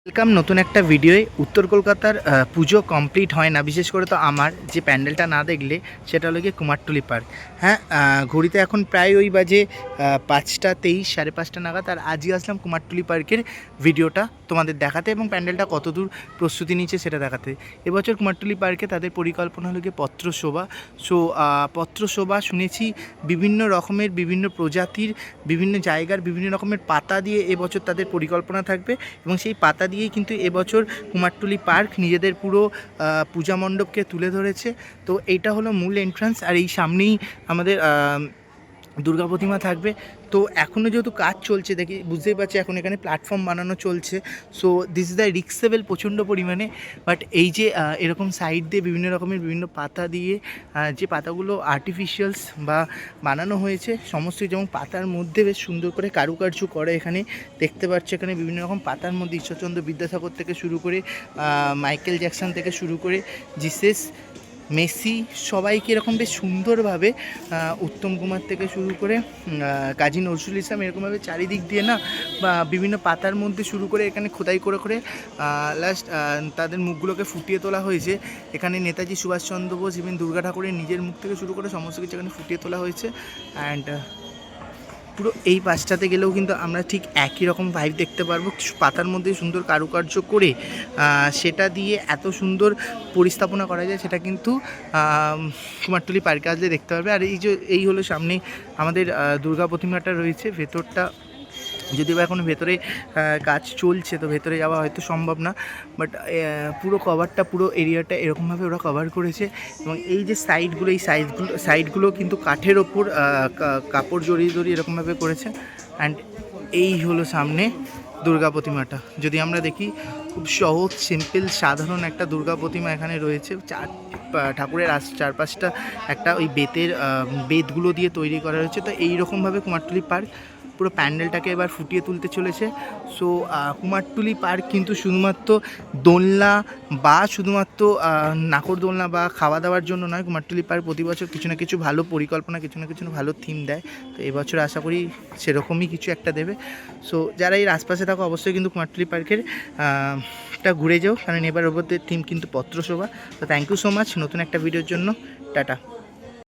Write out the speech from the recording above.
Welcome নতুন একটা ভিডিওয়ে। উত্তর কলকাতার পুজো কমপ্লিট হয় না, বিশেষ করে তো আমার যে প্যান্ডেলটা না দেখলে সেটা হলো গিয়ে কুমারটুলি পার্ক। হ্যাঁ, ঘড়িতে এখন প্রায় ওই বাজে 5:23, 5:30 নাগাদ। আর আজই আসলাম কুমারটুলি পার্কের ভিডিওটা তোমাদের দেখাতে এবং প্যান্ডেলটা কতদূর প্রস্তুতি নিচ্ছে সেটা দেখাতে। এবছর কুমারটুলি পার্কে তাদের পরিকল্পনা হলো গিয়ে পত্রশোভা। পত্রশোভা শুনেছি বিভিন্ন রকমের, বিভিন্ন প্রজাতির, বিভিন্ন জায়গার বিভিন্ন রকমের পাতা দিয়ে এবছর তাদের পরিকল্পনা থাকবে এবং সেই পাতা দিয়েই কিন্তু এবছর কুমারটুলি পার্ক নিজেদের পুরো পূজা মণ্ডপকে তুলে ধরেছে। তো এইটা হলো মূল এন্ট্রান্স, আর এই সামনেই আমাদের দুর্গা প্রতিমা থাকবে। তো এখনও যেহেতু কাজ চলছে, দেখি বুঝতেই পারছি এখন এখানে প্ল্যাটফর্ম বানানো চলছে। সো দিস ইজ দ্য রিক্সেবল প্রচণ্ড পরিমাণে। বাট এই যে এরকম সাইড দিয়ে বিভিন্ন রকমের বিভিন্ন পাতা দিয়ে যে পাতাগুলো আর্টিফিশিয়ালস বা বানানো হয়েছে সমস্ত, যেমন পাতার মধ্যে বেশ সুন্দর করে কারুকার্য করে এখানে দেখতে পাচ্ছি। এখানে বিভিন্ন রকম পাতার মধ্যে ঈশ্বরচন্দ্র বিদ্যাসাগর থেকে শুরু করে মাইকেল জ্যাকসন থেকে শুরু করে জিসাস, মেসি, সবাইকে এরকম বেশ সুন্দরভাবে, উত্তম কুমার থেকে শুরু করে কাজী নজরুল ইসলাম, এরকমভাবে চারিদিক দিয়ে না বা বিভিন্ন পাতার মধ্যে শুরু করে এখানে খোদাই করে করে লাস্ট তাদের মুখগুলোকে ফুটিয়ে তোলা হয়েছে। এখানে নেতাজি সুভাষচন্দ্র বোস, ইভেন দুর্গা ঠাকুরের নিজের মুখ থেকে শুরু করে সমস্ত কিছু এখানে ফুটিয়ে তোলা হয়েছে। অ্যান্ড পুরো এই পাশটাতে গেলেও কিন্তু আমরা ঠিক একই রকম ভাইব দেখতে পারবো। পাতার মধ্যে সুন্দর কারুকার্য করে সেটা দিয়ে এত সুন্দর পরিস্থাপনা করা যায়, সেটা কিন্তু কুমারটুলি পার্কে আসলে দেখতে পারবে। আর এই হলো সামনে আমাদের দুর্গা প্রতিমাটা রয়েছে। ভেতরটা যদিও বা এখন ভেতরে কাজ চলছে, তো ভেতরে যাওয়া হয়তো সম্ভব না, বাট পুরো কভারটা, পুরো এরিয়াটা এরকমভাবে ওরা কভার করেছে। এবং এই যে সাইডগুলো, এই সাইডগুলো কিন্তু কাঠের ওপর কাপড় জড়িয়ে এরকমভাবে করেছে। অ্যান্ড এই হলো সামনে দুর্গা প্রতিমাটা। যদি আমরা দেখি, খুব সহজ, সিম্পল, সাধারণ একটা দুর্গা প্রতিমা এখানে রয়েছে। ঠাকুরের চারপাশটা একটা ওই বেতগুলো দিয়ে তৈরি করা হয়েছে। তো এইরকমভাবে কুমারটুলি পার্ক পুরো প্যান্ডেলটাকে এবার ফুটিয়ে তুলতে চলেছে। সো কুমারটুলি পার্ক কিন্তু শুধুমাত্র দোলনা বা শুধুমাত্র নাগরদোলনা বা খাওয়া দাওয়ার জন্য নয়। কুমারটুলি পার্ক প্রতি বছর কিছু না কিছু ভালো পরিকল্পনা, কিছু না কিছু ভালো থিম দেয়। তো এবছর আশা করি সেরকমই কিছু একটা দেবে। সো যারা এর আশপাশে থাকো অবশ্যই কিন্তু কুমারটুলি পার্কের টা ঘুরে যাও, কারণ এবার ওপর থিম কিন্তু পত্রশোভা। তো থ্যাংক ইউ সো মাচ নতুন একটা ভিডিওর জন্য। টাটা।